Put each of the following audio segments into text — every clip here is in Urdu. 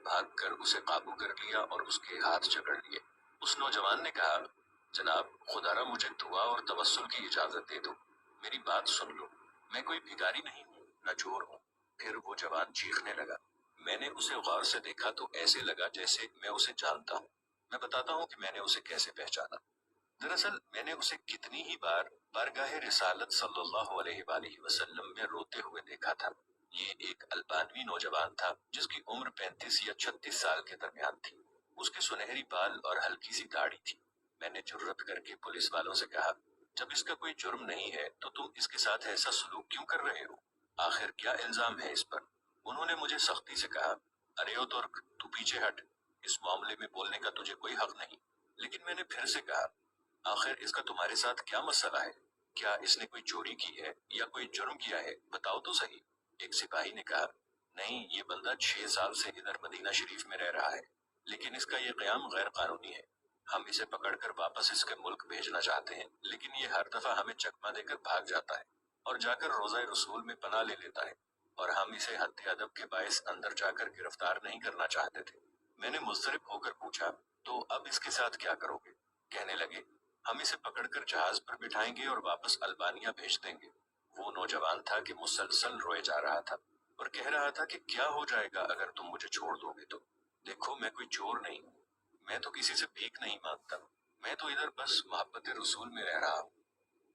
بھاگ کر اسے قابو کر لیا اور اس کے ہاتھ جکڑ لیے۔ اس نوجوان نے کہا، جناب خدا را مجھے دعا اور توسل کی اجازت دے دو، میری بات سن لو، میں کوئی بھکاری نہیں ہوں، نہ چور ہوں۔ پھر وہ جوان چیخنے لگا۔ میں نے اسے غور سے دیکھا تو ایسے لگا جیسے میں اسے جانتا ہوں۔ میں بتاتا ہوں کہ میں نے اسے کیسے پہچانا۔ دراصل میں نے اسے کتنی ہی بار بارگاہ رسالت صلی اللہ علیہ وآلہ وسلم میں روتے ہوئے دیکھا تھا۔ یہ ایک البانوی نوجوان تھا جس کی عمر 35 یا 36 سال کے درمیان تھی۔ اس کے سنہری بال اور ہلکی سی داڑھی تھی۔ میں نے جرأت کر کے پولیس والوں سے کہا، جب اس کا کوئی جرم نہیں ہے تو تم اس کے ساتھ ایسا سلوک کیوں کر رہے ہو؟ آخر کیا الزام ہے اس پر؟ انہوں نے مجھے سختی سے کہا، ارے او ترک، تو پیچھے ہٹ، اس معاملے میں بولنے کا تجھے کوئی حق نہیں۔ لیکن میں نے پھر سے کہا، آخر اس کا تمہارے ساتھ کیا مسئلہ ہے؟ کیا اس نے کوئی چوری کی ہے یا کوئی جرم کیا ہے؟ بتاؤ تو صحیح۔ ایک سپاہی نے کہا، نہیں، یہ بندہ 6 سال سے ادھر مدینہ شریف میں رہ رہا ہے، لیکن اس کا یہ قیام غیر قانونی ہے۔ ہم اسے پکڑ کر واپس اس کے ملک بھیجنا چاہتے ہیں، لیکن یہ ہر دفعہ ہمیں چکمہ دے کر بھاگ جاتا ہے اور جا کر روضہ رسول میں پناہ لے لیتا ہے، اور ہم اسے حد ادب کے باعث اندر جا کر گرفتار نہیں کرنا چاہتے تھے۔ میں نے مضطرب ہو کر پوچھا، تو اب اس کے ساتھ کیا کرو گے؟ کہنے لگے، ہم اسے پکڑ کر جہاز پر بٹھائیں گے اور واپس البانیہ بھیج دیں گے۔ وہ نوجوان تھا کہ مسلسل روئے جا رہا تھا اور کہہ رہا تھا کہ کیا ہو جائے گا اگر تم مجھے چھوڑ دو گے تو؟ دیکھو میں کوئی چور نہیں ہوں، میں تو کسی سے بھیک نہیں مانگتا، میں تو ادھر بس محبت رسول میں رہ رہا ہوں۔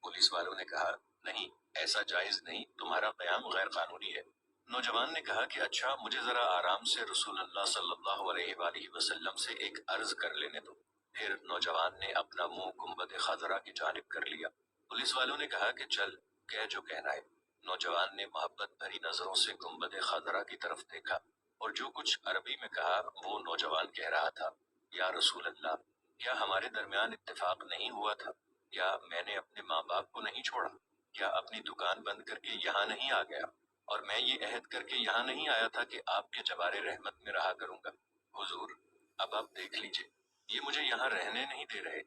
پولیس والوں نے کہا، نہیں، ایسا جائز نہیں، تمہارا قیام غیر قانونی ہے۔ نوجوان نے کہا کہ اچھا، مجھے ذرا آرام سے رسول اللہ صلی اللہ علیہ وآلہ وسلم سے ایک عرض کر لینے دو۔ پھر نوجوان نے اپنا منہ گنبد خضرا کی جانب کر لیا۔ پولیس والوں نے کہا کہ چل، کہہ جو کہنا ہے۔ نوجوان نے محبت بھری نظروں سے گنبد خضرا کی طرف دیکھا اور جو کچھ عربی میں کہا وہ نوجوان کہہ رہا تھا، یا رسول اللہ، کیا ہمارے درمیان اتفاق نہیں ہوا تھا؟ کیا میں نے اپنے ماں باپ کو نہیں چھوڑا؟ کیا اپنی دکان بند کر کے یہاں نہیں آ گیا؟ اور میں یہ عہد کر کے یہاں نہیں آیا تھا کہ آپ کے جبار رحمت میں رہا کروں گا؟ حضور، اب آپ دیکھ لیجئے، یہ مجھے یہاں رہنے نہیں دے رہے۔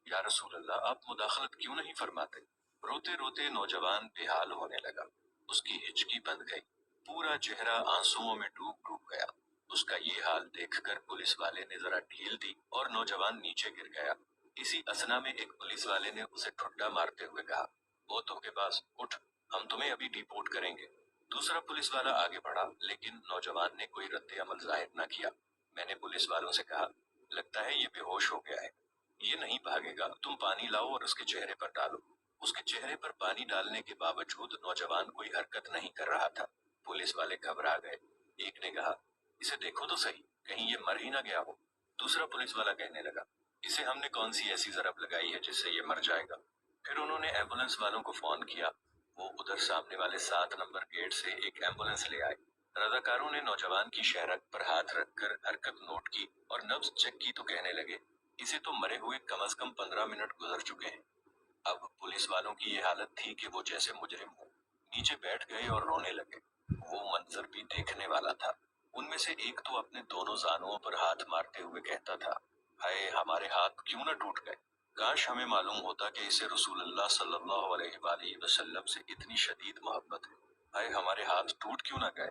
یا رسول اللہ، آپ مداخلت کیوں نہیں فرماتے؟ روتے روتے نوجوان بے حال ہونے لگا۔ اس کی ہچکی بند گئی، پورا چہرہ آنسوؤں میں ڈوب ڈوب گیا۔ اس کا یہ حال دیکھ کر پولیس والے نے ذرا ڈھیل دی اور نوجوان نیچے گر گیا۔ اسی اثنا میں ایک پولیس والے نے اسے ٹھٹا مارتے ہوئے کہا، وہ تم کے پاس، اٹھ، ہم تمہیں ابھی ڈیپورٹ کریں گے۔ دوسرا پولیس والا آگے بڑھا لیکن نوجوان نے کوئی رد عمل ظاہر نہ کیا۔ میں نے پولیس والوں سے کہا، لگتا ہے یہ بے ہوش ہو گیا ہے، یہ نہیں بھاگے گا، تم پانی لاؤ اور اس کے چہرے پر ڈالو۔ اس کے چہرے پر پانی ڈالنے کے باوجود نوجوان کوئی حرکت نہیں کر رہا تھا۔ پولیس والے گھبرا گئے۔ ایک نے کہا، اسے دیکھو تو صحیح، کہیں یہ مر ہی نہ گیا ہو۔ دوسرا پولیس والا کہنے لگا، اسے ہم نے کون سی ایسی ضرب لگائی ہے جس سے یہ مر جائے گا؟ پھر انہوں نے ایمبولینس والوں کو فون کیا۔ وہ ادھر سامنے والے 7 نمبر گیٹ سے ایک ایمبولینس لے آئے۔ رضاکاروں نے نوجوان کی شہرک پر ہاتھ رکھ کر حرکت نوٹ کی اور نبض چیک کی تو کہنے لگے، اسے تو مرے ہوئے کم از کم 15 منٹ گزر چکے ہیں۔ اب پولیس والوں کی یہ حالت تھی کہ وہ جیسے مجرم ہوں، نیچے بیٹھ گئے اور رونے لگے۔ وہ منظر بھی دیکھنے والا تھا۔ ان میں سے ایک تو اپنے دونوں زانوؤں پر ہاتھ مارتے ہوئے کہتا تھا، ہائے ہمارے ہاتھ کیوں نہ ٹوٹ گئے، کاش ہمیں معلوم ہوتا کہ اسے رسول اللہ صلی اللہ علیہ وآلہ وسلم سے اتنی شدید محبت ہے، ہائے ہمارے ہاتھ ٹوٹ کیوں نہ گئے۔